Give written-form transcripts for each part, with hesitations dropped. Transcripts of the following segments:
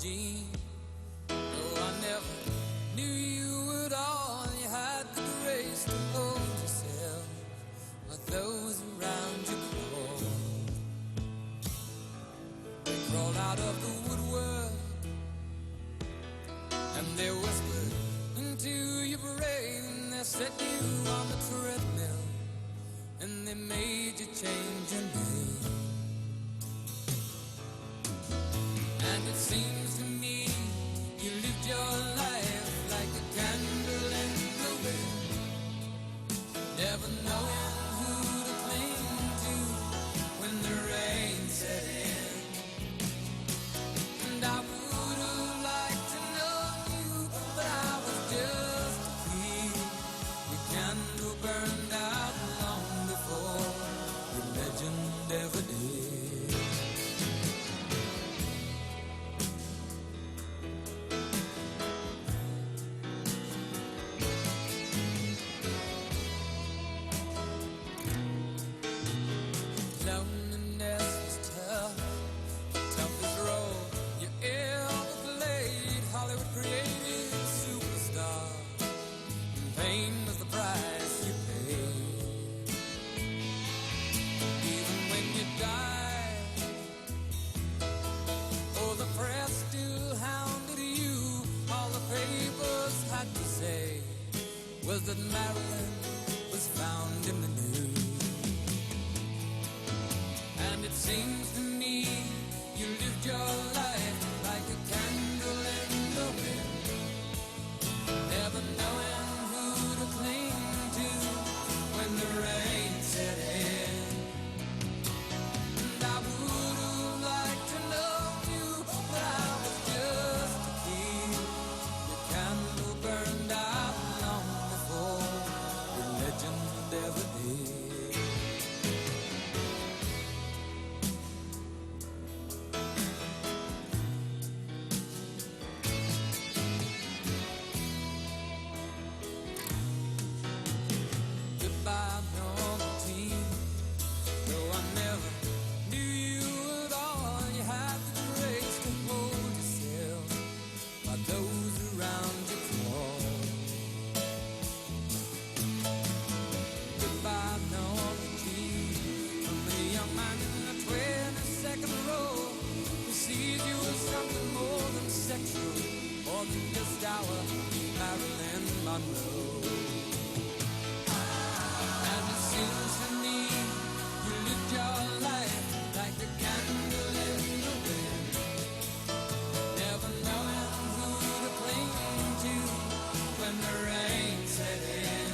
Jean. No, I never knew you at all. You had the grace to hold yourself while those around you crawled. They crawled out of the woodwork and they whispered into your brain. They set you on the treadmill and they made you change your name. And it seems to me you lived your life like a candle in the wind, never knowing who to cling to when the rain set in. And I would have liked to know you, but I was just a kid. Your candle burned out long before your legend ever did. Was that Marilyn was found in the news. And it seems to me you lived your life like a candle in the wind, never knowing who to cling to when the rain set in. And I would have liked to know you, but I was just a kid. Your candle burned out legend ever did. Goodbye, normal teen. Though I never knew you at all, you had the grace to hold yourself while those around you crawled. More than just our Marilyn Monroe. And it seems to me you lived your life like a candle in the wind, never knowing who to cling to when the rain set in.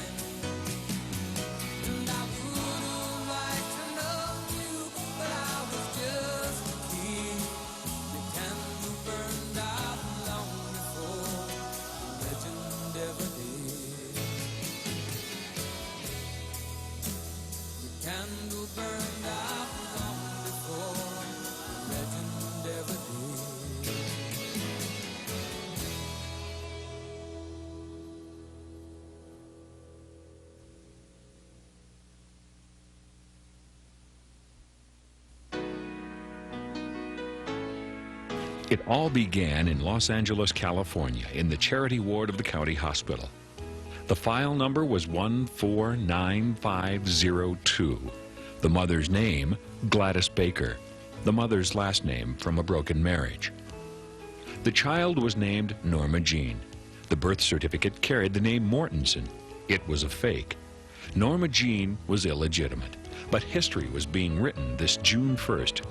And I would have liked to know you, but I was just a kid. The candle burned out long before the legend ever did. The candle burned out long before the legend ever did. It all began in Los Angeles, California, in the charity ward of the county hospital. The file number was 149502. The mother's name, Gladys Baker. The mother's last name from a broken marriage. The child was named Norma Jean. The birth certificate carried the name Mortensen. It was a fake. Norma Jean was illegitimate, but history was being written this June 1st.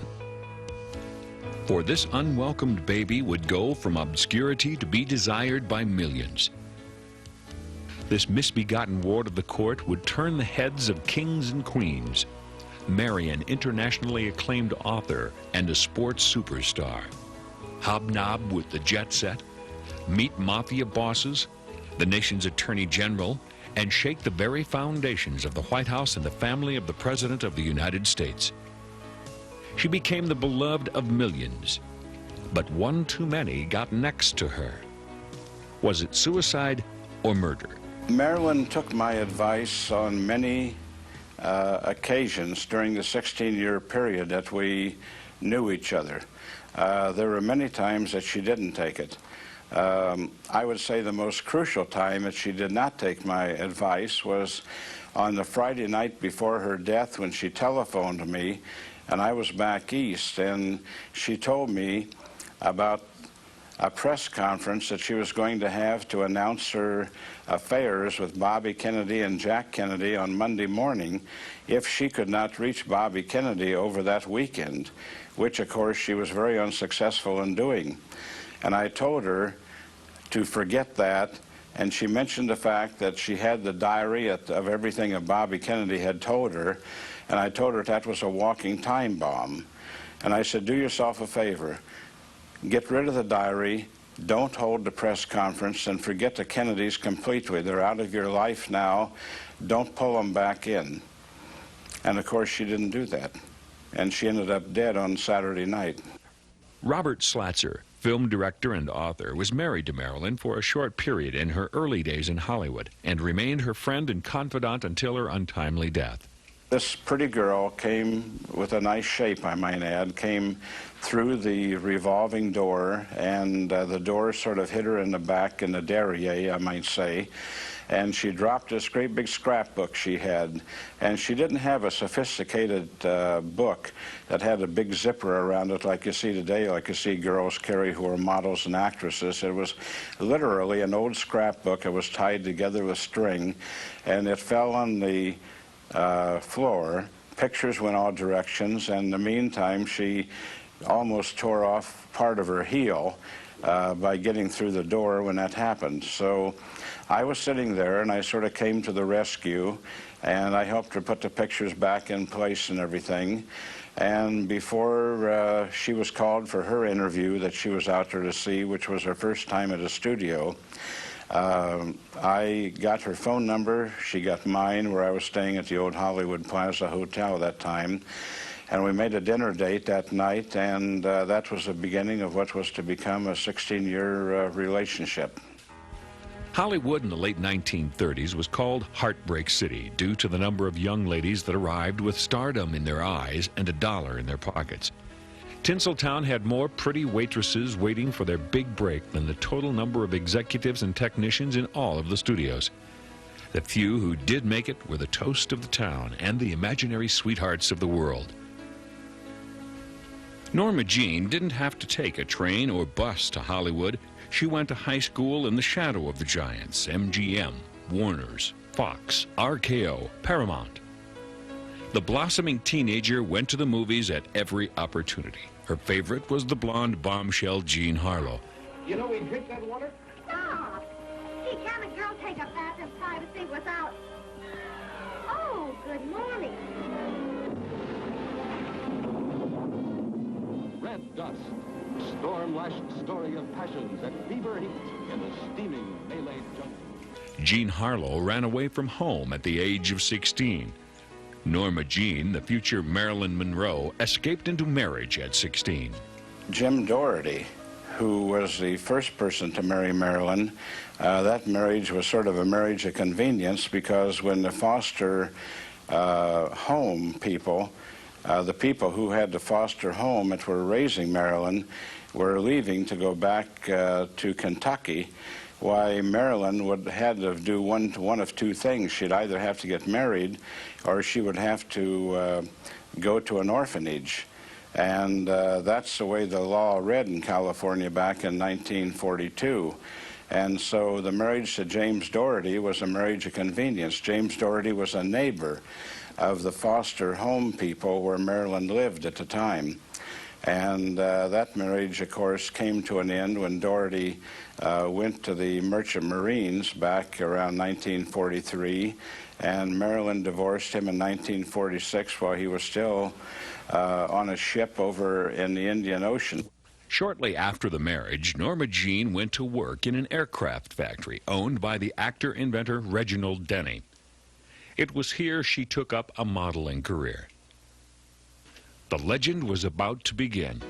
For this unwelcomed baby would go from obscurity to be desired by millions. This misbegotten ward of the court would turn the heads of kings and queens, marry an internationally acclaimed author and a sports superstar, hobnob with the jet set, meet mafia bosses, the nation's attorney general, and shake the very foundations of the White House and the family of the President of the United States. She became the beloved of millions, but one too many got next to her. Was it suicide or murder? Marilyn took my advice on many occasions during the 16-year period that we knew each other. There were many times that she didn't take it. I would say the most crucial time that she did not take my advice was on the Friday night before her death, when she telephoned to me, and I was back east, and she told me about a press conference that she was going to have to announce her affairs with Bobby Kennedy and Jack Kennedy on Monday morning if she could not reach Bobby Kennedy over that weekend, which of course she was very unsuccessful in doing. And I told her to forget that, and she mentioned the fact that she had the diary of everything that Bobby Kennedy had told her, and I told her that was a walking time bomb. And I said, do yourself a favor. Get rid of the diary, don't hold the press conference, and forget the Kennedys completely. They're out of your life now. Don't pull them back in. And of course, she didn't do that. And she ended up dead on Saturday night. Robert Slatzer, film director and author, was married to Marilyn for a short period in her early days in Hollywood and remained her friend and confidant until her untimely death. This pretty girl came with a nice shape, I might add, came through the revolving door, and the door sort of hit her in the back in the derriere, I might say, and she dropped this great big scrapbook she had. And she didn't have a sophisticated book that had a big zipper around it like you see today, like you see girls carry who are models and actresses. It was literally an old scrapbook. It was tied together with string, and it fell on the floor. Pictures went all directions, and in the meantime she almost tore off part of her heel by getting through the door when that happened. So I was sitting there, and I sort of came to the rescue, and I helped her put the pictures back in place and everything. And before she was called for her interview that she was out there to see, which was her first time at a studio, I got her phone number, she got mine, where I was staying at the old Hollywood Plaza Hotel at that time, and we made a dinner date that night, and that was the beginning of what was to become a 16-year relationship. Hollywood in the late 1930s was called Heartbreak City due to the number of young ladies that arrived with stardom in their eyes and $1 in their pockets. Tinseltown had more pretty waitresses waiting for their big break than the total number of executives and technicians in all of the studios. The few who did make it were the toast of the town and the imaginary sweethearts of the world. Norma Jean didn't have to take a train or bus to Hollywood. She went to high school in the shadow of the giants, MGM, Warner's, Fox, RKO, Paramount. The blossoming teenager went to the movies at every opportunity. Her favorite was the blonde bombshell Jean Harlow. You know we drink that water? Stop! Gee, can a girl take a bath in privacy without... Oh, good morning. Red Dust. Storm-lashed story of passions at fever heat in the steaming Malay jungle. Jean Harlow ran away from home at the age of 16. Norma Jean, the future Marilyn Monroe, escaped into marriage at 16. Jim Doherty, who was the first person to marry Marilyn, that marriage was sort of a marriage of convenience, because when the foster home people, the people who had the foster home that were raising Marilyn, were leaving to go back to Kentucky, why Marilyn would had to do one of two things. She'd either have to get married, or she would have to go to an orphanage. And that's the way the law read in California back in 1942. And so the marriage to James Doherty was a marriage of convenience. James Doherty was a neighbor of the foster home people where Marilyn lived at the time. And that marriage, of course, came to an end when Doherty went to the Merchant Marines back around 1943, and Marilyn divorced him in 1946 while he was still on a ship over in the Indian Ocean. Shortly after the marriage, Norma Jean went to work in an aircraft factory owned by the actor-inventor Reginald Denny. It was here she took up a modeling career. The legend was about to begin.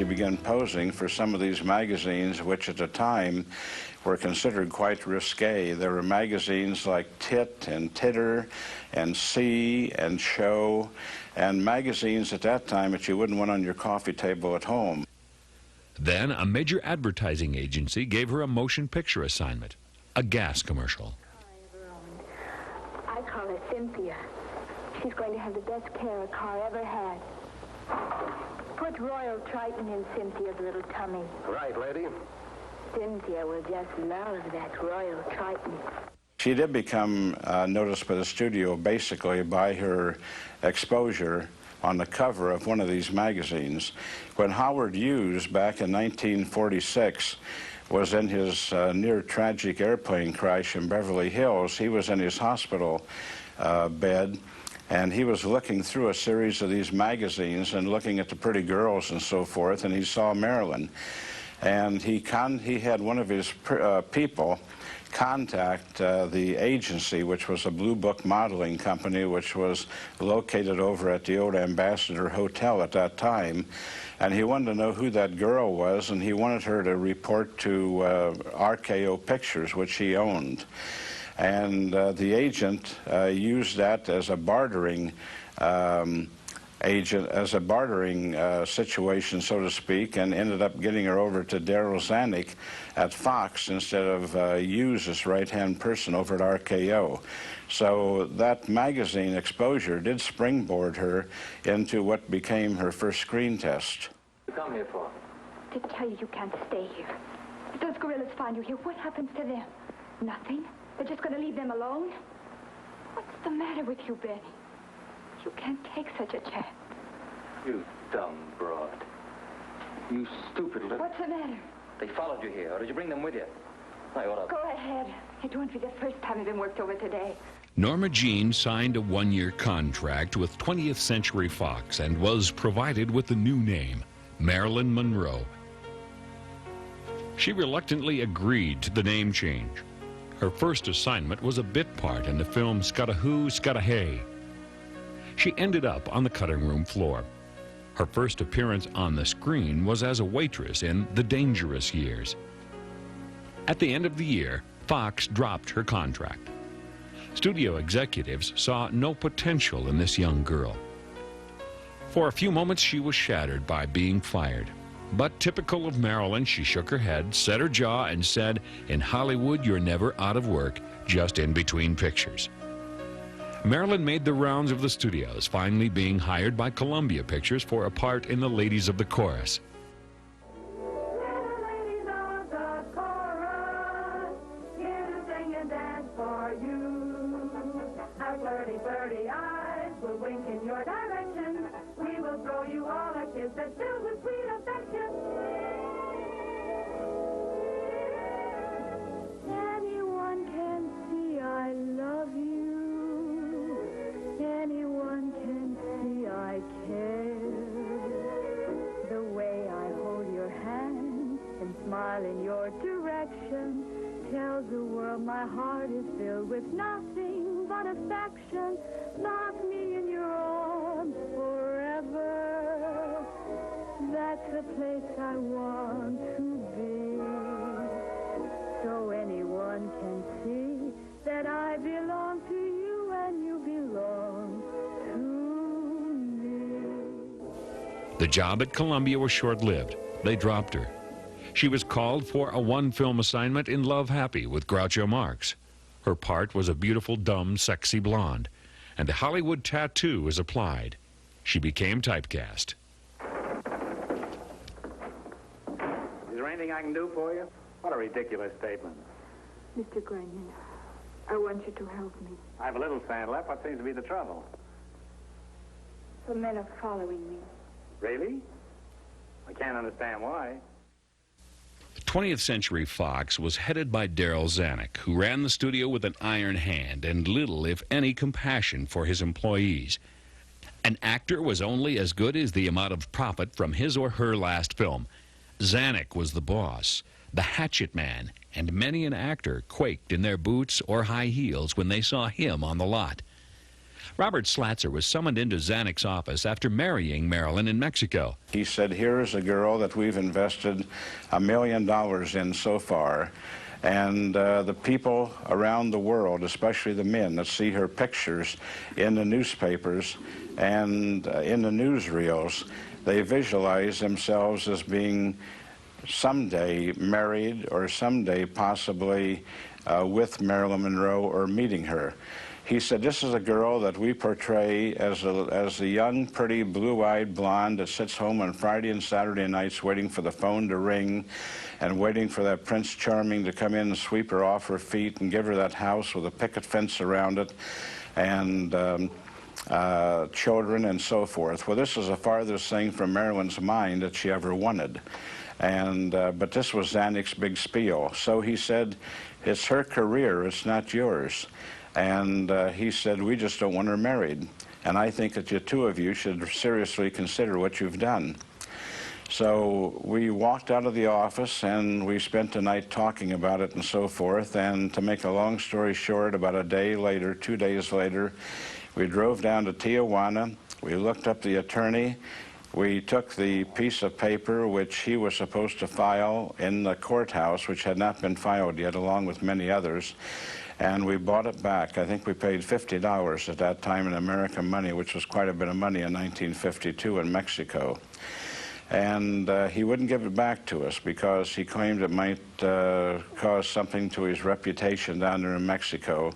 she began posing for some of these magazines, which at the time were considered quite risque. There were magazines like Tit and Titter and See and Show, and magazines at that time that you wouldn't want on your coffee table at home. Then a major advertising agency gave her a motion picture assignment, a gas commercial. I call her Cynthia. She's going to have the best care a car ever had. Put Royal Triton in Cynthia's little tummy. Right, lady. Cynthia will just love that Royal Triton. She did become noticed by the studio basically by her exposure on the cover of one of these magazines. When Howard Hughes, back in 1946, was in his near-tragic airplane crash in Beverly Hills, he was in his hospital bed, and he was looking through a series of these magazines and looking at the pretty girls and so forth, and he saw Marilyn. And he had one of his people contact the agency, which was a Blue Book modeling company, which was located over at the old Ambassador Hotel at that time. And he wanted to know who that girl was, and he wanted her to report to RKO Pictures, which he owned. And the agent used that as a bartering situation, so to speak, and ended up getting her over to Daryl Zanuck at Fox instead of Hughes, his right-hand person over at RKO. So that magazine exposure did springboard her into what became her first screen test. What you come here for? To tell you can't stay here. If those gorillas find you here, what happens to them? Nothing. They're just going to leave them alone? What's the matter with you, Benny? You can't take such a chance. You dumb broad. You stupid little... What's the matter? They followed you here, or did you bring them with you? I ought to... Go ahead. It won't be the first time I've been worked over today. Norma Jean signed a one-year contract with 20th Century Fox and was provided with the new name, Marilyn Monroe. She reluctantly agreed to the name change. Her first assignment was a bit part in the film Scudda-Hoo, Scudda-Hey. She ended up on the cutting room floor. Her first appearance on the screen was as a waitress in The Dangerous Years. At the end of the year, Fox dropped her contract. Studio executives saw no potential in this young girl. For a few moments, she was shattered by being fired. But typical of Marilyn, she shook her head, set her jaw, and said, "In Hollywood, you're never out of work, just in between pictures." Marilyn made the rounds of the studios, finally being hired by Columbia Pictures for a part in The Ladies of the Chorus. Ladies of the chorus, here to sing and dance for you. Our flirty, flirty eyes will wink in your direction. We will throw you all a kiss that's filled with sweet affection. Anyone can see I love you. Anyone can see I care. The way I hold your hand and smile in your direction tells the world my heart is filled with nothing but affection. Lock me in your arms forever. That's the place I want to be. So anyone can see that I belong to you and you belong to me. The job at Columbia was short-lived. They dropped her. She was called for a one-film assignment in Love Happy with Groucho Marx. Her part was a beautiful, dumb, sexy blonde, and a Hollywood tattoo was applied. She became typecast. Is there anything I can do for you? What a ridiculous statement. Mr. Grenion, I want you to help me. I have a little sand left. What seems to be the trouble? The men are following me. Really? I can't understand why. 20th Century Fox was headed by Daryl Zanuck, who ran the studio with an iron hand and little, if any, compassion for his employees. An actor was only as good as the amount of profit from his or her last film. Zanuck was the boss, the hatchet man, and many an actor quaked in their boots or high heels when they saw him on the lot. Robert Slatzer was summoned into Zanuck's office after marrying Marilyn in Mexico. He said, here is a girl that we've invested $1 million in so far, and the people around the world, especially the men that see her pictures in the newspapers and in the newsreels, they visualize themselves as being someday married or someday possibly with Marilyn Monroe or meeting her. He said, this is a girl that we portray as the young, pretty, blue-eyed blonde that sits home on Friday and Saturday nights waiting for the phone to ring and waiting for that Prince Charming to come in and sweep her off her feet and give her that house with a picket fence around it and children and so forth. Well, this is the farthest thing from Marilyn's mind that she ever wanted. And but this was Zanuck's big spiel. So he said, it's her career, it's not yours. And he said, we just don't want her married. And I think that the two of you should seriously consider what you've done. So we walked out of the office and we spent the night talking about it and so forth. And to make a long story short, about a day later, 2 days later, we drove down to Tijuana. We looked up the attorney. We took the piece of paper which he was supposed to file in the courthouse, which had not been filed yet, along with many others, and we bought it back. I think we paid $50 at that time in American money, which was quite a bit of money in 1952 in Mexico. And he wouldn't give it back to us because he claimed it might cause something to his reputation down there in Mexico.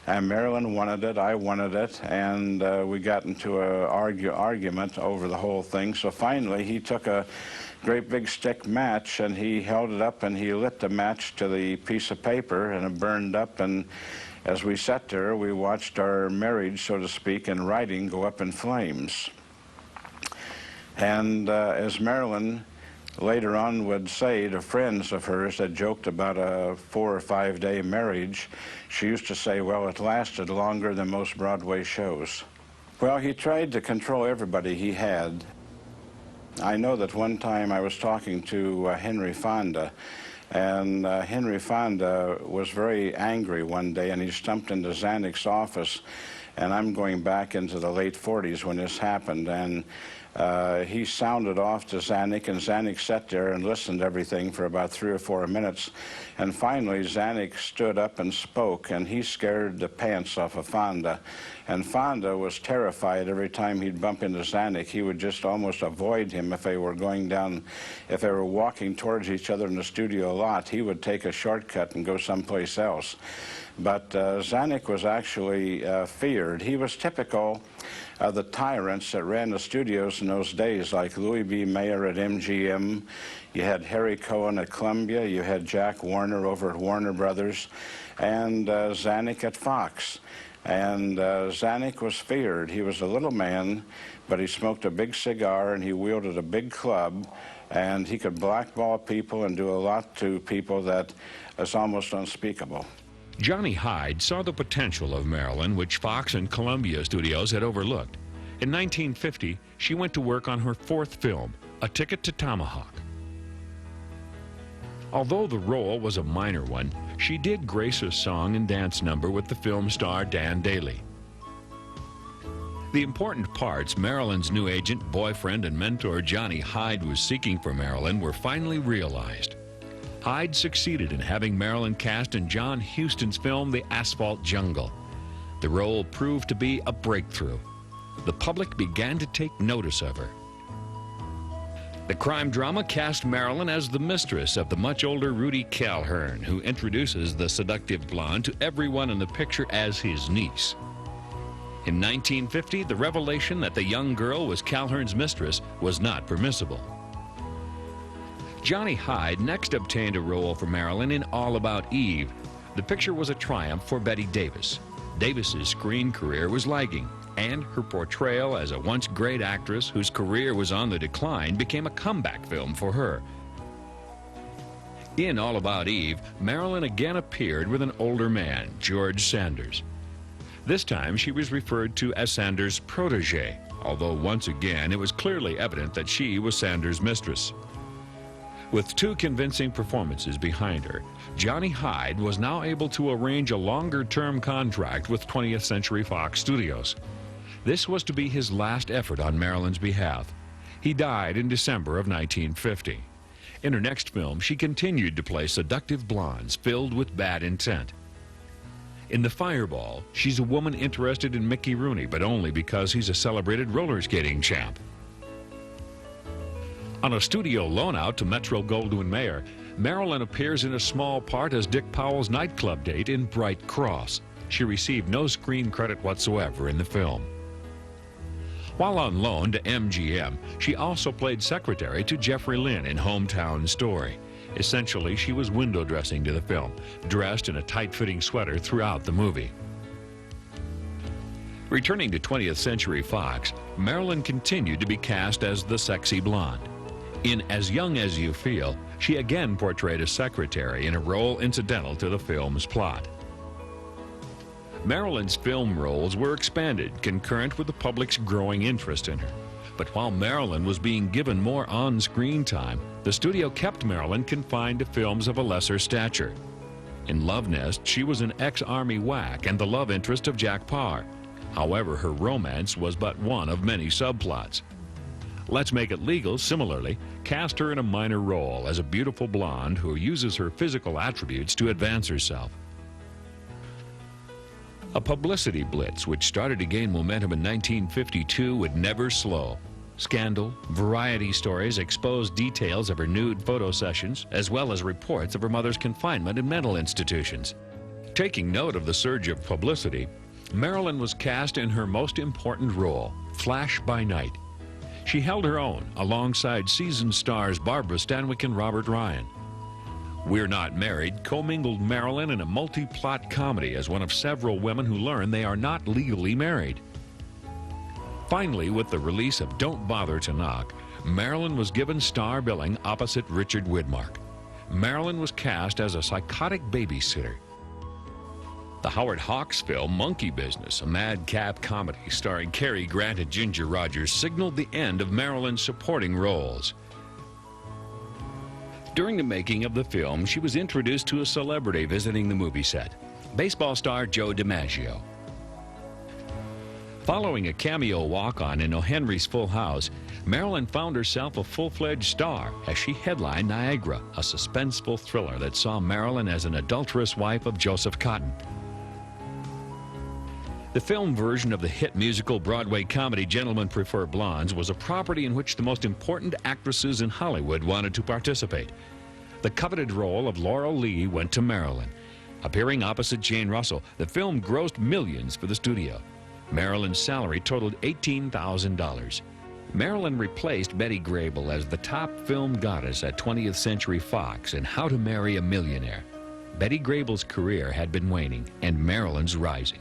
And Marilyn wanted it, I wanted it, and we got into an argument over the whole thing. So finally, he took a great big stick match and he held it up and he lit the match to the piece of paper and it burned up. And as we sat there, we watched our marriage, so to speak, in writing go up in flames. And as Marilyn later on would say to friends of hers that joked about a 4 or 5 day marriage, she used to say, well, it lasted longer than most Broadway shows. Well, he tried to control everybody he had. I know that one time I was talking to Henry Fonda, and Henry Fonda was very angry one day, and he stumped into Zanuck's office, and I'm going back into the late 40s when this happened, and he sounded off to Zanuck, and Zanuck sat there and listened to everything for about 3 or 4 minutes. And finally, Zanuck stood up and spoke, and he scared the pants off of Fonda. And Fonda was terrified every time he'd bump into Zanuck. He would just almost avoid him if they were going down, if they were walking towards each other in the studio lot. He would take a shortcut and go someplace else. But Zanuck was actually feared. He was typical of the tyrants that ran the studios in those days, like Louis B. Mayer at MGM. You had Harry Cohen at Columbia. You had Jack Warner over at Warner Brothers, and Zanuck at Fox. And Zanuck was feared. He was a little man, but he smoked a big cigar and he wielded a big club, and he could blackball people and do a lot to people that is almost unspeakable. Johnny Hyde saw the potential of Marilyn, which Fox and Columbia Studios had overlooked. In 1950, she went to work on her 4th film, A Ticket to Tomahawk. Although the role was a minor one, she did grace a song and dance number with the film star Dan Daly. The important parts Marilyn's new agent, boyfriend, and mentor Johnny Hyde was seeking for Marilyn were finally realized. Hyde succeeded in having Marilyn cast in John Huston's film The Asphalt Jungle. The role proved to be a breakthrough. The public began to take notice of her. The crime drama cast Marilyn as the mistress of the much older Rudy Calhern, who introduces the seductive blonde to everyone in the picture as his niece. In 1950, the revelation that the young girl was Calhern's mistress was not permissible. Johnny Hyde next obtained a role for Marilyn in All About Eve. The picture was a triumph for Bette Davis. Davis's screen career was lagging, and her portrayal as a once great actress whose career was on the decline became a comeback film for her. In All About Eve, Marilyn again appeared with an older man, George Sanders. This time she was referred to as Sanders' protege, although once again it was clearly evident that she was Sanders' mistress. With 2 convincing performances behind her, Johnny Hyde was now able to arrange a longer-term contract with 20th Century Fox Studios. This was to be his last effort on Marilyn's behalf. He died in December of 1950. In her next film, she continued to play seductive blondes filled with bad intent. In The Fireball, she's a woman interested in Mickey Rooney, but only because he's a celebrated roller skating champ. On a studio loan-out to Metro-Goldwyn-Mayer, Marilyn appears in a small part as Dick Powell's nightclub date in Bright Cross. She received no screen credit whatsoever in the film. While on loan to MGM, she also played secretary to Jeffrey Lynn in Hometown Story. Essentially, she was window dressing to the film, dressed in a tight-fitting sweater throughout the movie. Returning to 20th Century Fox, Marilyn continued to be cast as the sexy blonde. In As Young as You Feel, she again portrayed a secretary in a role incidental to the film's plot. Marilyn's film roles were expanded concurrent with the public's growing interest in her. But while Marilyn was being given more on-screen time, the studio kept Marilyn confined to films of a lesser stature. In Love Nest, she was an ex-Army whack and the love interest of Jack Parr. However, her romance was but one of many subplots. Let's Make It Legal, similarly, cast her in a minor role as a beautiful blonde who uses her physical attributes to advance herself. A publicity blitz which started to gain momentum in 1952 would never slow. Scandal, variety stories exposed details of her nude photo sessions, as well as reports of her mother's confinement in mental institutions. Taking note of the surge of publicity, Marilyn was cast in her most important role, Flash by Night. She held her own alongside seasoned stars Barbara Stanwyck and Robert Ryan. We're Not Married commingled Marilyn in a multi-plot comedy as one of several women who learn they are not legally married. Finally, with the release of Don't Bother to Knock, Marilyn was given star billing opposite Richard Widmark. Marilyn was cast as a psychotic babysitter. The Howard Hawks film Monkey Business, a madcap comedy starring Cary Grant and Ginger Rogers, signaled the end of Marilyn's supporting roles. During the making of the film, she was introduced to a celebrity visiting the movie set, baseball star Joe DiMaggio. Following a cameo walk-on in O. Henry's Full House, Marilyn found herself a full-fledged star as she headlined Niagara, a suspenseful thriller that saw Marilyn as an adulterous wife of Joseph Cotton. The film version of the hit musical Broadway comedy Gentlemen Prefer Blondes was a property in which the most important actresses in Hollywood wanted to participate. The coveted role of Laurel Lee went to Marilyn. Appearing opposite Jane Russell, the film grossed millions for the studio. Marilyn's salary totaled $18,000. Marilyn replaced Betty Grable as the top film goddess at 20th Century Fox in How to Marry a Millionaire. Betty Grable's career had been waning, and Marilyn's rising.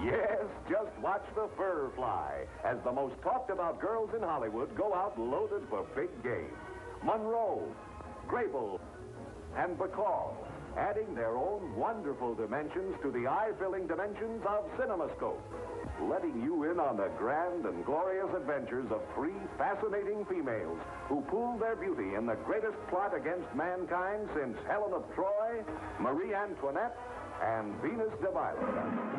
Yes, just watch the fur fly as the most talked about girls in Hollywood go out loaded for big game. Monroe, Grable, and Bacall, adding their own wonderful dimensions to the eye-filling dimensions of CinemaScope, letting you in on the grand and glorious adventures of three fascinating females who pool their beauty in the greatest plot against mankind since Helen of Troy, Marie Antoinette, and Venus de Milo.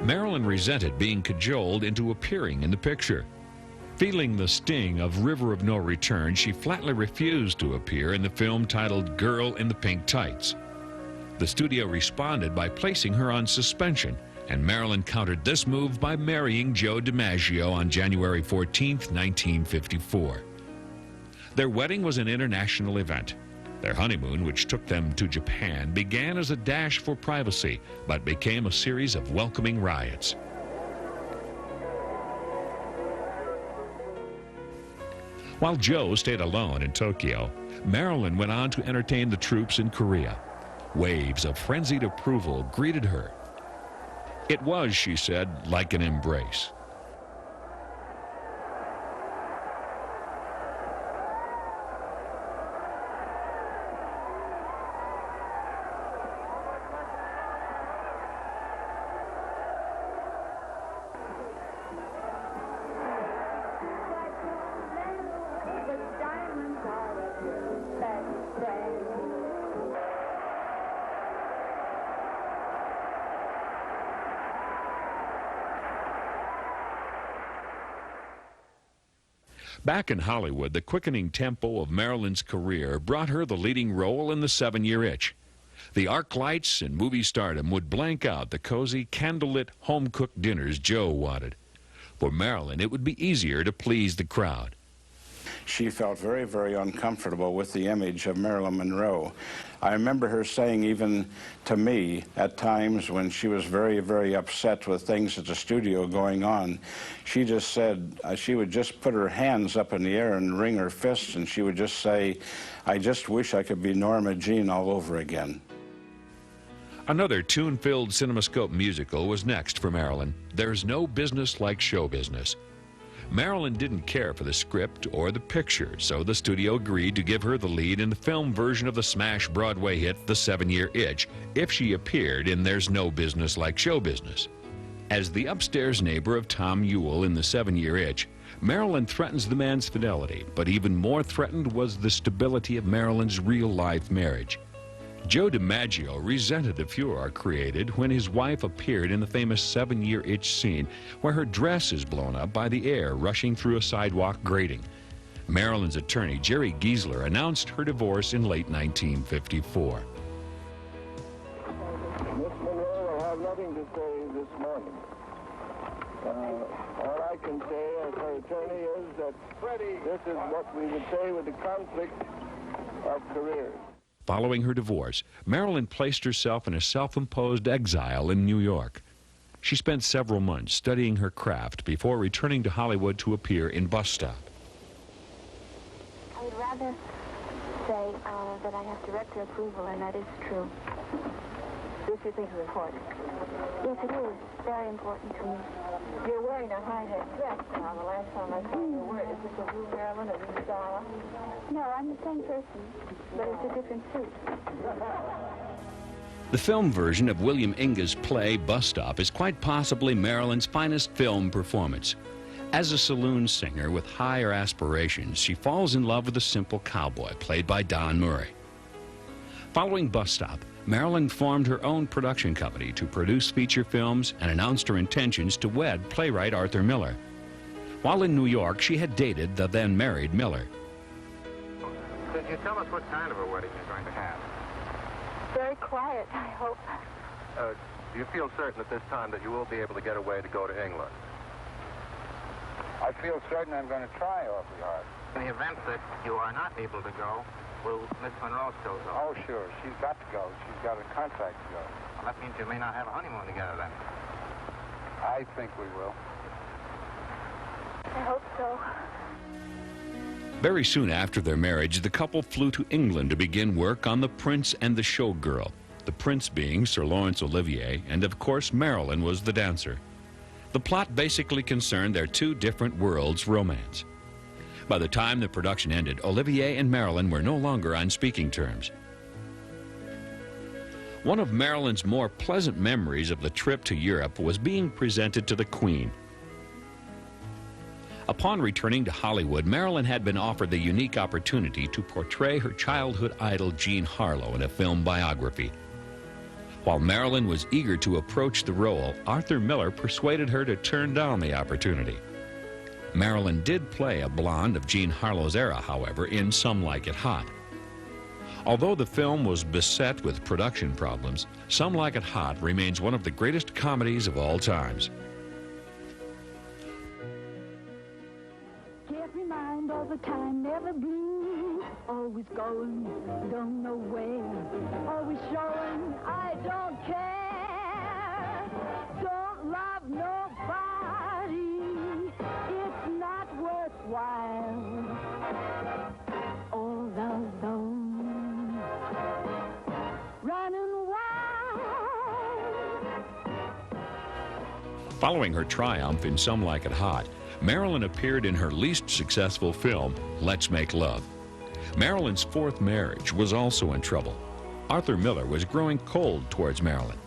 Marilyn resented being cajoled into appearing in the picture. Feeling the sting of River of No Return, she flatly refused to appear in the film titled Girl in the Pink Tights. The studio responded by placing her on suspension, and Marilyn countered this move by marrying Joe DiMaggio on January 14, 1954. Their wedding was an international event. Their honeymoon, which took them to Japan, began as a dash for privacy, but became a series of welcoming riots. While Joe stayed alone in Tokyo, Marilyn went on to entertain the troops in Korea. Waves of frenzied approval greeted her. It was, she said, like an embrace. Back in Hollywood, the quickening tempo of Marilyn's career brought her the leading role in The 7-Year Itch. The arc lights and movie stardom would blank out the cozy, candlelit, home-cooked dinners Joe wanted. For Marilyn, it would be easier to please the crowd. She felt very, very uncomfortable with the image of Marilyn Monroe. I remember her saying even to me at times when she was very, very upset with things at the studio going on, she just said, she would just put her hands up in the air and wring her fists, and she would just say, "I just wish I could be Norma Jean all over again." Another tune-filled CinemaScope musical was next for Marilyn, There's No Business Like Show Business. Marilyn didn't care for the script or the picture, so the studio agreed to give her the lead in the film version of the smash Broadway hit The 7-Year Itch if she appeared in There's No Business Like Show Business. As the upstairs neighbor of Tom Ewell in The 7-Year Itch, Marilyn threatens the man's fidelity, but even more threatened was the stability of Marilyn's real-life marriage. Joe DiMaggio resented the furor created when his wife appeared in the famous 7-Year Itch scene where her dress is blown up by the air rushing through a sidewalk grating. Marilyn's attorney, Jerry Giesler, announced her divorce in late 1954. Miss Monroe will have nothing to say this morning. All I can say as her attorney is that this is what we would say with the conflict of careers. Following her divorce, Marilyn placed herself in a self-imposed exile in New York. She spent several months studying her craft before returning to Hollywood to appear in Bus Stop. I would rather say that I have director approval, and that is true. This you think is important? Yes, it is. Very important to me. You're wearing a high-hat dress now. The last time I saw you wear it, is this a blue Marilyn, a blue Stella? No, I'm the same person, but it's a different suit. The film version of William Inge's play Bus Stop is quite possibly Marilyn's finest film performance. As a saloon singer with higher aspirations, she falls in love with a simple cowboy played by Don Murray. Following Bus Stop, Marilyn formed her own production company to produce feature films and announced her intentions to wed playwright Arthur Miller. While in New York, she had dated the then-married Miller. Could you tell us what kind of a wedding you're going to have? Very quiet, I hope. Do you feel certain at this time that you will be able to get away to go to England? I feel certain I'm going to try awfully hard. In the event that you are not able to go, will Miss Monroe still go? Oh, sure. She's got to go. She's got a contract to go. Well, that means you may not have a honeymoon together then. I think we will. I hope so. Very soon after their marriage, the couple flew to England to begin work on The Prince and the Showgirl, the prince being Sir Laurence Olivier, and of course Marilyn was the dancer. The plot basically concerned their two different worlds' romance. By the time the production ended, Olivier and Marilyn were no longer on speaking terms. One of Marilyn's more pleasant memories of the trip to Europe was being presented to the Queen. Upon returning to Hollywood, Marilyn had been offered the unique opportunity to portray her childhood idol Jean Harlow in a film biography. While Marilyn was eager to approach the role, Arthur Miller persuaded her to turn down the opportunity. Marilyn did play a blonde of Jean Harlow's era, however, in Some Like It Hot. Although the film was beset with production problems, Some Like It Hot remains one of the greatest comedies of all times. Carefree mind all the time, never blue. Always going, don't know where. Always showing, I don't care. Don't love nobody. It's not worthwhile. All alone, running wild. Following her triumph in Some Like It Hot, Marilyn appeared in her least successful film, Let's Make Love. Marilyn's fourth marriage was also in trouble. Arthur Miller was growing cold towards Marilyn.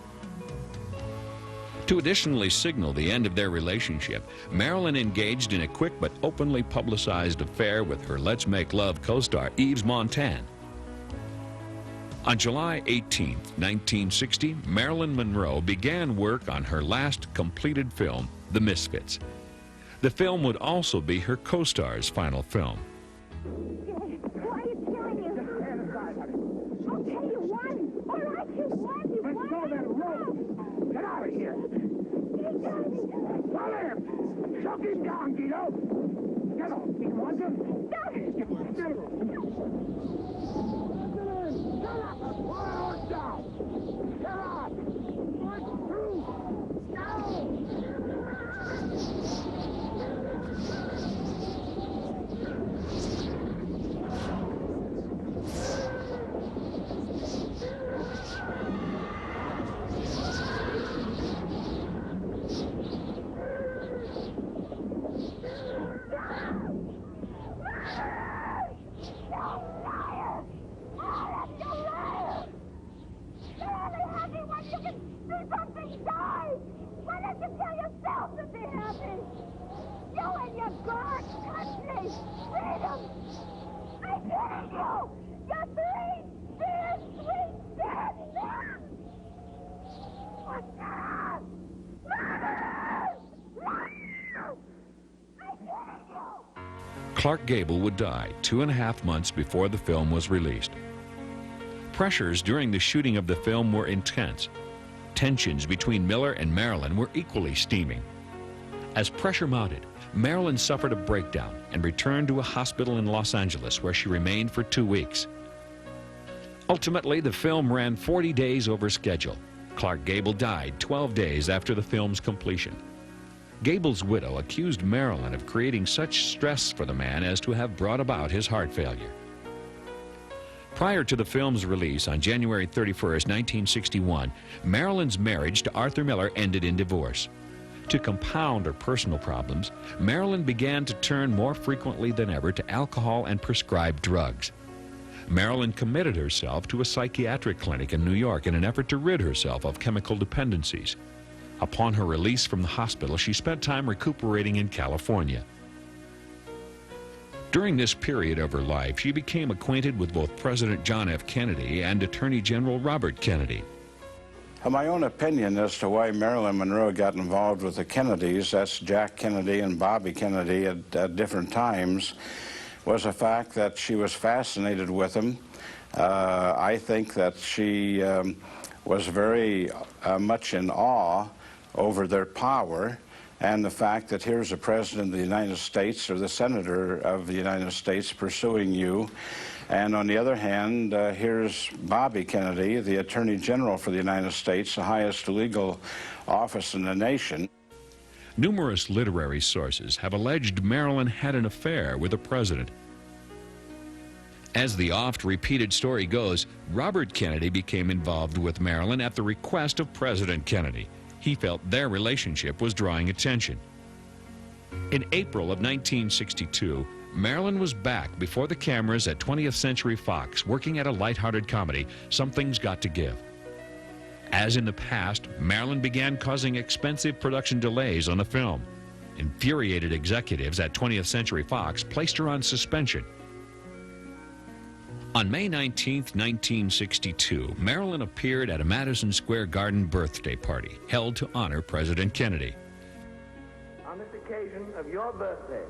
To additionally signal the end of their relationship, Marilyn engaged in a quick but openly publicized affair with her Let's Make Love co-star Yves Montand. On July 18, 1960, Marilyn Monroe began work on her last completed film, The Misfits. The film would also be her co-star's final film. Why are you killing him? Okay, you won. All right, you won. You won. Let's go then, roll. Get out of here. Follow him. Choke him down, Guido. Get off. You want him? Stop it. Get off. Shut up. Hold down. Get up. One, two. Go. Clark Gable would die 2.5 months before the film was released. Pressures during the shooting of the film were intense. Tensions between Miller and Marilyn were equally steaming. As pressure mounted, Marilyn suffered a breakdown and returned to a hospital in Los Angeles, where she remained for 2 weeks. Ultimately, the film ran 40 days over schedule. Clark Gable died 12 days after the film's completion. Gable's widow accused Marilyn of creating such stress for the man as to have brought about his heart failure. Prior to the film's release on January 31, 1961, Marilyn's marriage to Arthur Miller ended in divorce. To compound her personal problems, Marilyn began to turn more frequently than ever to alcohol and prescribed drugs. Marilyn committed herself to a psychiatric clinic in New York in an effort to rid herself of chemical dependencies. Upon her release from the hospital, she spent time recuperating in California. During this period of her life, she became acquainted with both President John F. Kennedy and Attorney General Robert Kennedy. My own opinion as to why Marilyn Monroe got involved with the Kennedys, that's Jack Kennedy and Bobby Kennedy at different times, was the fact that she was fascinated with them. I think that she was very much in awe over their power, and the fact that here's the President of the United States or the Senator of the United States pursuing you, and on the other hand, here's Bobby Kennedy, the Attorney General for the United States, the highest legal office in the nation. Numerous literary sources have alleged Marilyn had an affair with the president. As the oft-repeated story goes, Robert Kennedy became involved with Marilyn at the request of President Kennedy. He felt their relationship was drawing attention. In April of 1962, Marilyn was back before the cameras at 20th Century Fox, working at a lighthearted comedy, Something's Got to Give. As in the past, Marilyn began causing expensive production delays on the film. Infuriated executives at 20th Century Fox placed her on suspension. On May 19, 1962, Marilyn appeared at a Madison Square Garden birthday party held to honor President Kennedy. On this occasion of your birthday,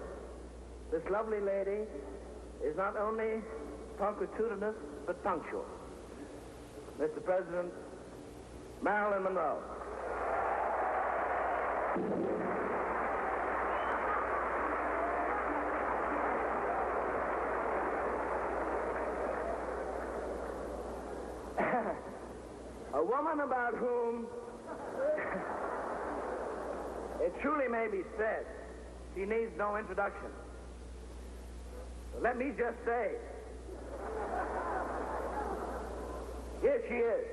this lovely lady is not only punctilious, but punctual. Mr. President, Marilyn Monroe. A woman about whom it truly may be said she needs no introduction. Let me just say, here she is.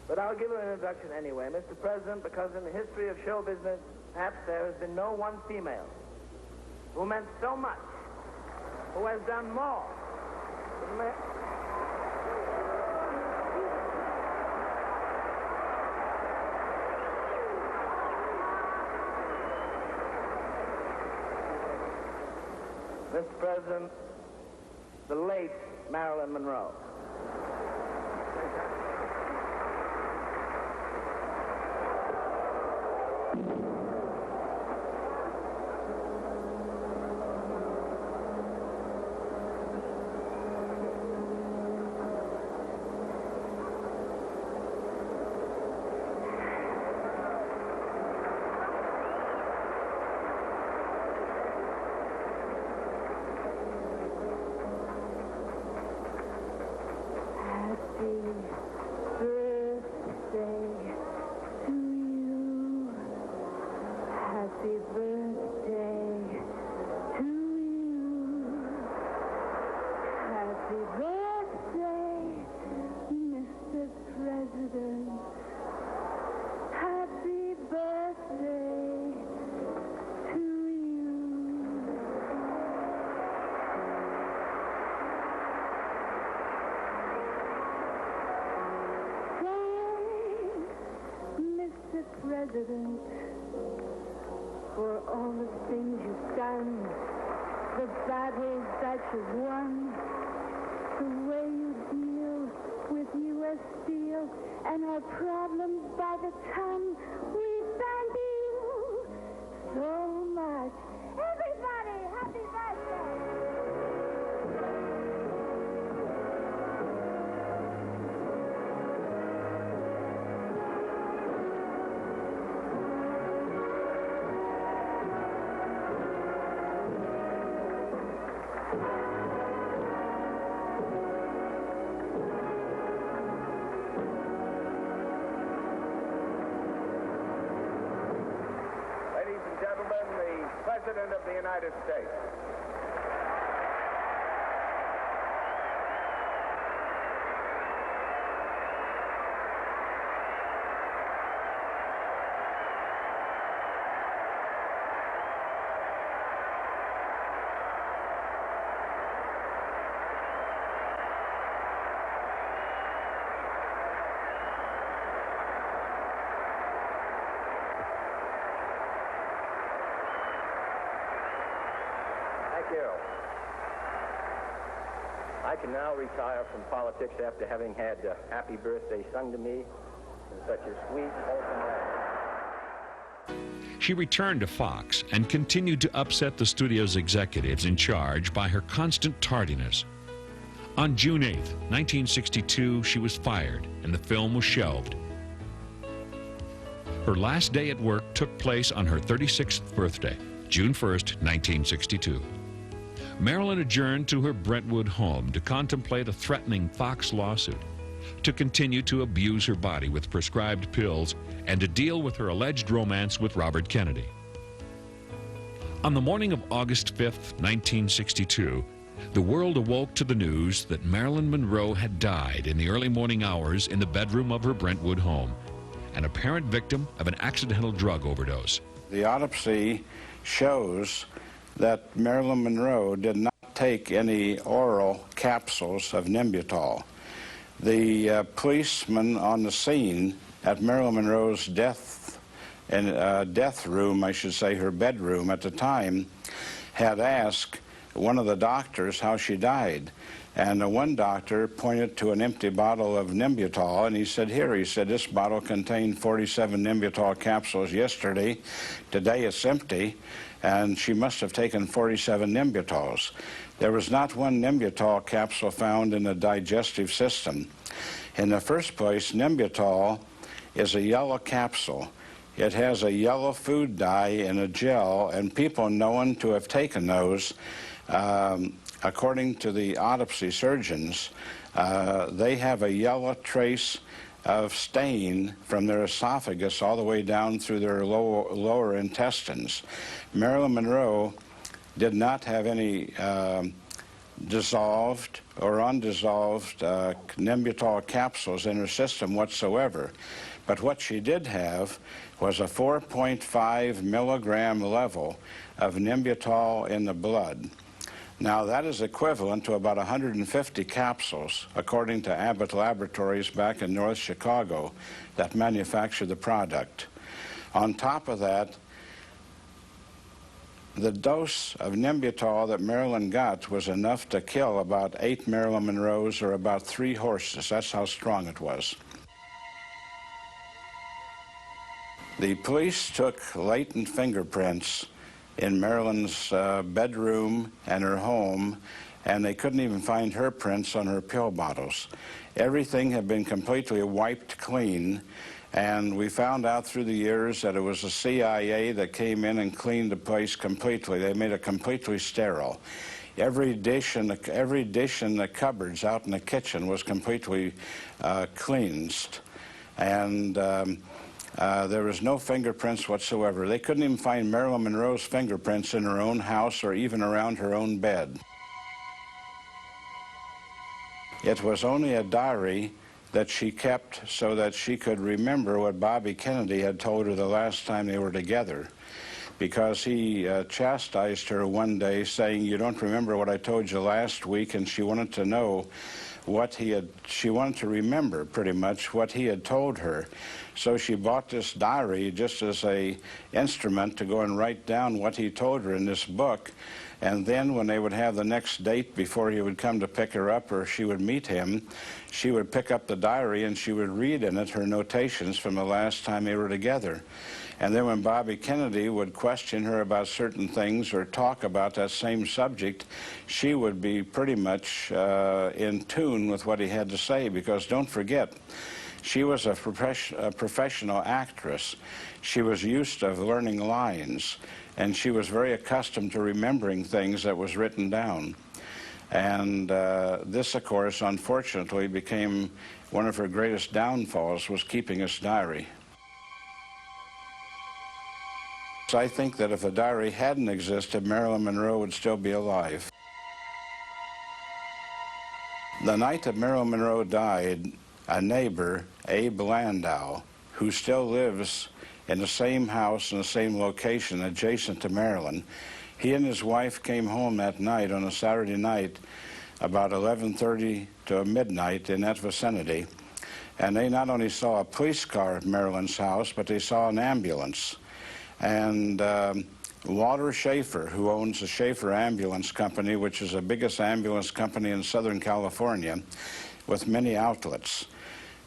But I'll give her an introduction anyway. Mr. President, because in the history of show business, perhaps there has been no one female who meant so much, who has done more. Mr. President, the late Marilyn Monroe. President, for all the things you've done, the battles that you've won, the way you deal with U.S. Steel and our problems by the ton. We thank you so much. Everybody, happy birthday! President of the United States. I can now retire from politics after having had Happy Birthday sung to me in such a sweet, wholesome way. She returned to Fox and continued to upset the studio's executives in charge by her constant tardiness. On June 8, 1962, she was fired and the film was shelved. Her last day at work took place on her 36th birthday, June 1st, 1962. Marilyn adjourned to her Brentwood home to contemplate a threatening Fox lawsuit, to continue to abuse her body with prescribed pills, and to deal with her alleged romance with Robert Kennedy. On the morning of August 5th, 1962, the world awoke to the news that Marilyn Monroe had died in the early morning hours in the bedroom of her Brentwood home, an apparent victim of an accidental drug overdose. The autopsy shows that Marilyn Monroe did not take any oral capsules of Nembutal. The policeman on the scene at Marilyn Monroe's death room, I should say, her bedroom at the time, had asked one of the doctors how she died. And one doctor pointed to an empty bottle of Nembutal, and he said, here, he said, this bottle contained 47 Nembutal capsules yesterday. Today it's empty, and she must have taken 47 Nembutals. There was not one Nembutal capsule found in the digestive system. In the first place, Nembutal is a yellow capsule. It has a yellow food dye in a gel, and people known to have taken those, according to the autopsy surgeons, they have a yellow trace of stain from their esophagus all the way down through their lower intestines. Marilyn Monroe did not have any dissolved or undissolved Nembutal capsules in her system whatsoever. But what she did have was a 4.5 milligram level of Nembutal in the blood. Now, that is equivalent to about 150 capsules, according to Abbott Laboratories back in North Chicago, that manufacture the product. On top of that, the dose of Nembutal that Marilyn got was enough to kill about 8 Marilyn Monroes, or about 3 horses. That's how strong it was. The police took latent fingerprints in Marilyn's bedroom and her home, and they couldn't even find her prints on her pill bottles. Everything had been completely wiped clean, and we found out through the years that it was the CIA that came in and cleaned the place completely. They made it completely sterile. Every dish in the cupboards out in the kitchen was completely cleansed, and there was no fingerprints whatsoever. They couldn't even find Marilyn Monroe's fingerprints in her own house or even around her own bed. It was only a diary that she kept so that she could remember what Bobby Kennedy had told her the last time they were together, because he chastised her one day saying, you don't remember what I told you last week, and she wanted to know what she wanted to remember pretty much what he had told her. So she bought this diary just as a instrument to go and write down what he told her in this book. And then when they would have the next date before he would come to pick her up or she would meet him, she would pick up the diary and she would read in it her notations from the last time they were together. And then when Bobby Kennedy would question her about certain things or talk about that same subject, she would be pretty much in tune with what he had to say, because don't forget, she was a professional actress. She was used to learning lines, and she was very accustomed to remembering things that was written down. And this, of course, unfortunately became one of her greatest downfalls, was keeping this diary. I think that if the diary hadn't existed, Marilyn Monroe would still be alive. The night that Marilyn Monroe died, a neighbor, Abe Landau, who still lives in the same house in the same location adjacent to Marilyn, he and his wife came home that night on a Saturday night about 11:30 to midnight in that vicinity, and they not only saw a police car at Marilyn's house, but they saw an ambulance. And Walter Schaefer, who owns the Schaefer Ambulance Company, which is the biggest ambulance company in Southern California with many outlets,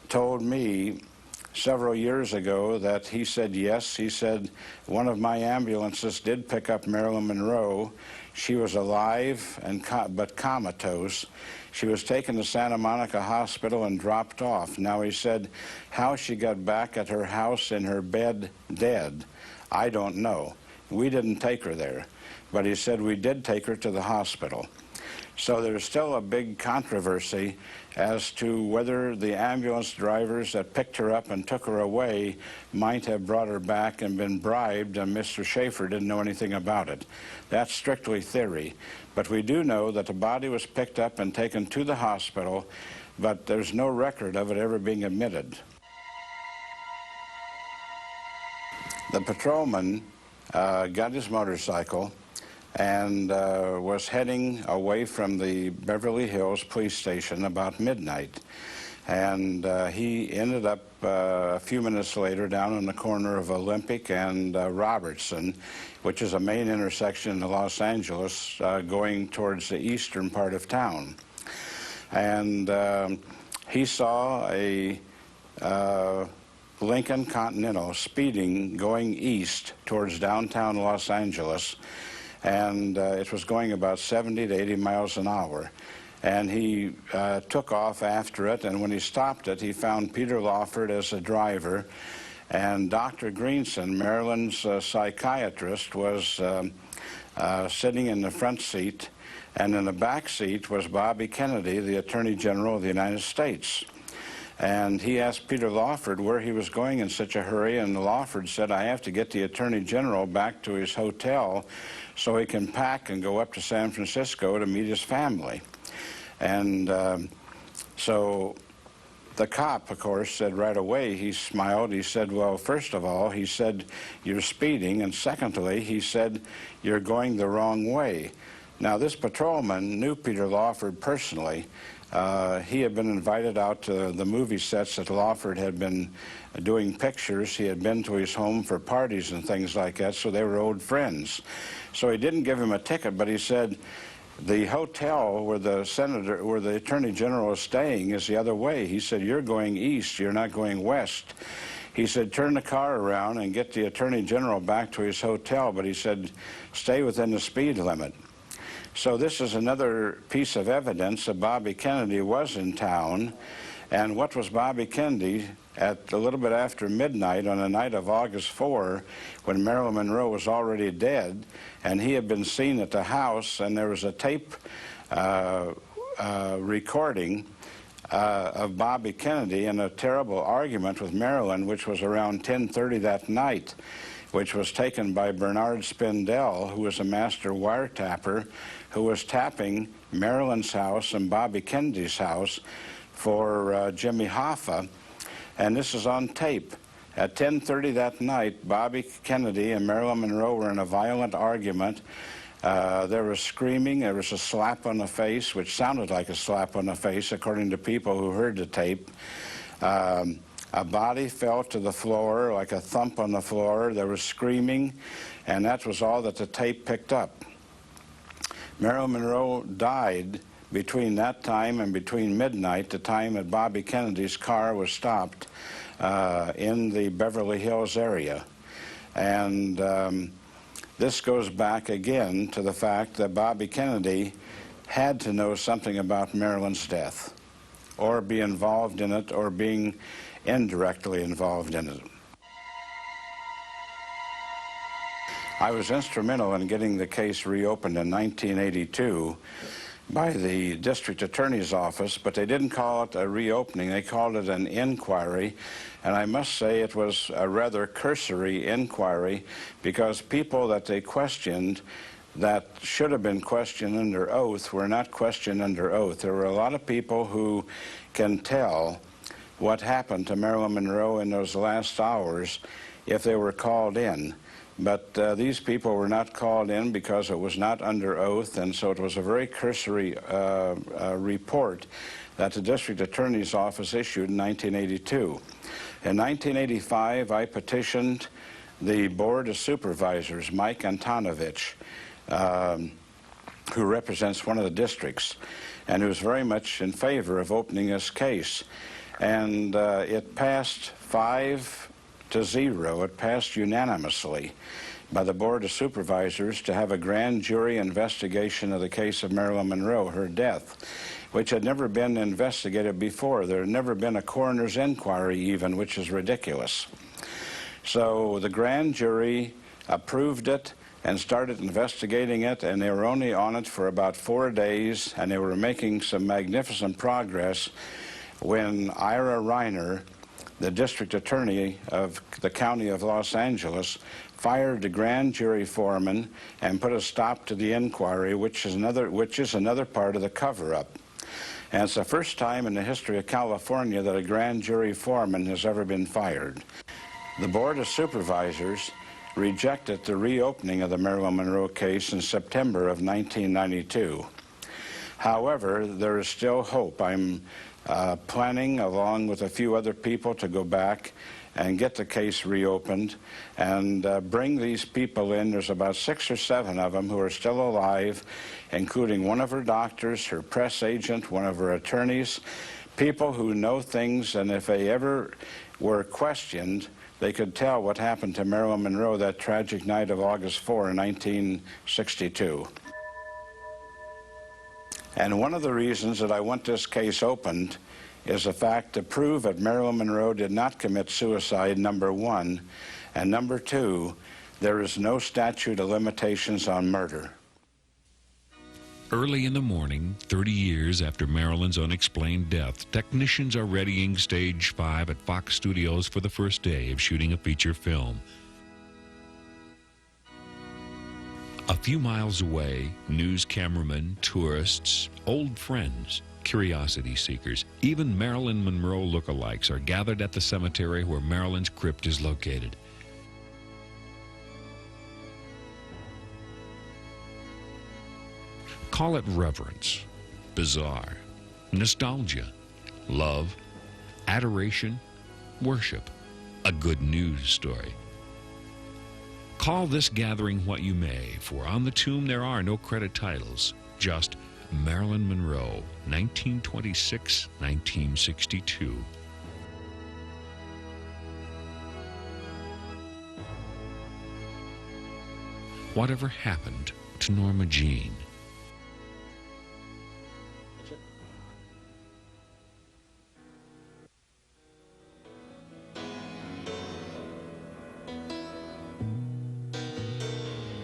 told me several years ago that he said, yes, he said, one of my ambulances did pick up Marilyn Monroe. She was alive but comatose. She was taken to Santa Monica Hospital and dropped off. Now, he said, how she got back at her house in her bed dead, I don't know. We didn't take her there, but he said we did take her to the hospital. So there's still a big controversy as to whether the ambulance drivers that picked her up and took her away might have brought her back and been bribed, and Mr. Schaefer didn't know anything about it. That's strictly theory. But we do know that the body was picked up and taken to the hospital, but there's no record of it ever being admitted. The patrolman got his motorcycle and was heading away from the Beverly Hills police station about midnight. And he ended up a few minutes later down on the corner of Olympic and Robertson, which is a main intersection in Los Angeles going towards the eastern part of town. And he saw a Lincoln Continental speeding going east towards downtown Los Angeles, and it was going about 70 to 80 miles an hour. And he took off after it, and when he stopped it, he found Peter Lawford as a driver, and Dr. Greenson, Marilyn's psychiatrist, was sitting in the front seat, and in the back seat was Bobby Kennedy, the Attorney General of the United States. And he asked Peter Lawford where he was going in such a hurry, and Lawford said, "I have to get the Attorney General back to his hotel so he can pack and go up to San Francisco to meet his family." And so the cop, of course, said right away, he smiled, he said, "Well, first of all," he said, "you're speeding, and secondly," he said, "you're going the wrong way." Now, this patrolman knew Peter Lawford personally. He had been invited out to the movie sets that Lawford had been doing pictures. He had been to his home for parties and things like that, so they were old friends. So he didn't give him a ticket, but he said, "The hotel where the Attorney General is staying is the other way." He said, "You're going east, you're not going west." He said, "Turn the car around and get the Attorney General back to his hotel," but he said, "Stay within the speed limit." So this is another piece of evidence that Bobby Kennedy was in town. And what was Bobby Kennedy at a little bit after midnight on the night of August 4, when Marilyn Monroe was already dead, and he had been seen at the house, and there was a tape recording of Bobby Kennedy in a terrible argument with Marilyn, which was around 10:30 that night, which was taken by Bernard Spindell, who was a master wiretapper, who was tapping Marilyn's house and Bobby Kennedy's house for Jimmy Hoffa. And this is on tape. At 10:30 that night, Bobby Kennedy and Marilyn Monroe were in a violent argument. There was screaming. There was a slap on the face, which sounded like a slap on the face, according to people who heard the tape. A body fell to the floor, like a thump on the floor. There was screaming, and that was all that the tape picked up. Marilyn Monroe died between that time and between midnight, the time that Bobby Kennedy's car was stopped in the Beverly Hills area. And this goes back again to the fact that Bobby Kennedy had to know something about Marilyn's death, or be involved in it, or being indirectly involved in it. I was instrumental in getting the case reopened in 1982 by the district attorney's office, but they didn't call it a reopening. They called it an inquiry, and I must say it was a rather cursory inquiry, because people that they questioned that should have been questioned under oath were not questioned under oath. There were a lot of people who can tell what happened to Marilyn Monroe in those last hours if they were called in. But these people were not called in because it was not under oath, and so it was a very cursory report that the district attorney's office issued in 1982. In 1985, I petitioned the Board of Supervisors, Mike Antonovich, who represents one of the districts, and who was very much in favor of opening this case. And it passed 5-0. It passed unanimously by the Board of Supervisors to have a grand jury investigation of the case of Marilyn Monroe, her death, which had never been investigated before. There had never been a coroner's inquiry even, which is ridiculous. So the grand jury approved it and started investigating it, and they were only on it for about 4 days, and they were making some magnificent progress when Ira Reiner, the district attorney of the county of Los Angeles, fired the grand jury foreman and put a stop to the inquiry, which is another part of the cover-up. And it's the first time in the history of California that a grand jury foreman has ever been fired. The Board of Supervisors rejected the reopening of the Marilyn Monroe case in September of 1992. However, there is still hope. I'm planning, along with a few other people, to go back and get the case reopened and bring these people in. There's about 6 or 7 of them who are still alive, including one of her doctors, her press agent, one of her attorneys, people who know things, and if they ever were questioned, they could tell what happened to Marilyn Monroe that tragic night of August 4, 1962. And one of the reasons that I want this case opened is the fact to prove that Marilyn Monroe did not commit suicide, number 1, and number 2, there is no statute of limitations on murder. Early in the morning, 30 years after Marilyn's unexplained death, technicians are readying Stage 5 at Fox Studios for the first day of shooting a feature film. A few miles away, news cameramen, tourists, old friends, curiosity seekers, even Marilyn Monroe lookalikes are gathered at the cemetery where Marilyn's crypt is located. Call it reverence, bizarre, nostalgia, love, adoration, worship, a good news story. Call this gathering what you may, for on the tomb there are no credit titles, just Marilyn Monroe, 1926-1962. Whatever happened to Norma Jean?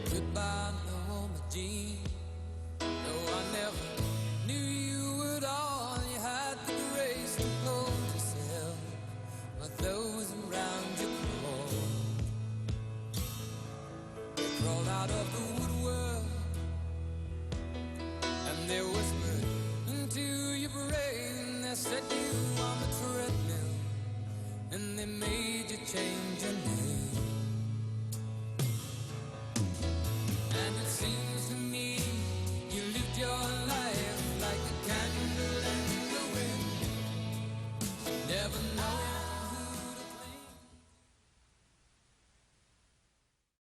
Goodbye, Norma Jean. No, I never knew you at all. You had the grace to hold yourself. But though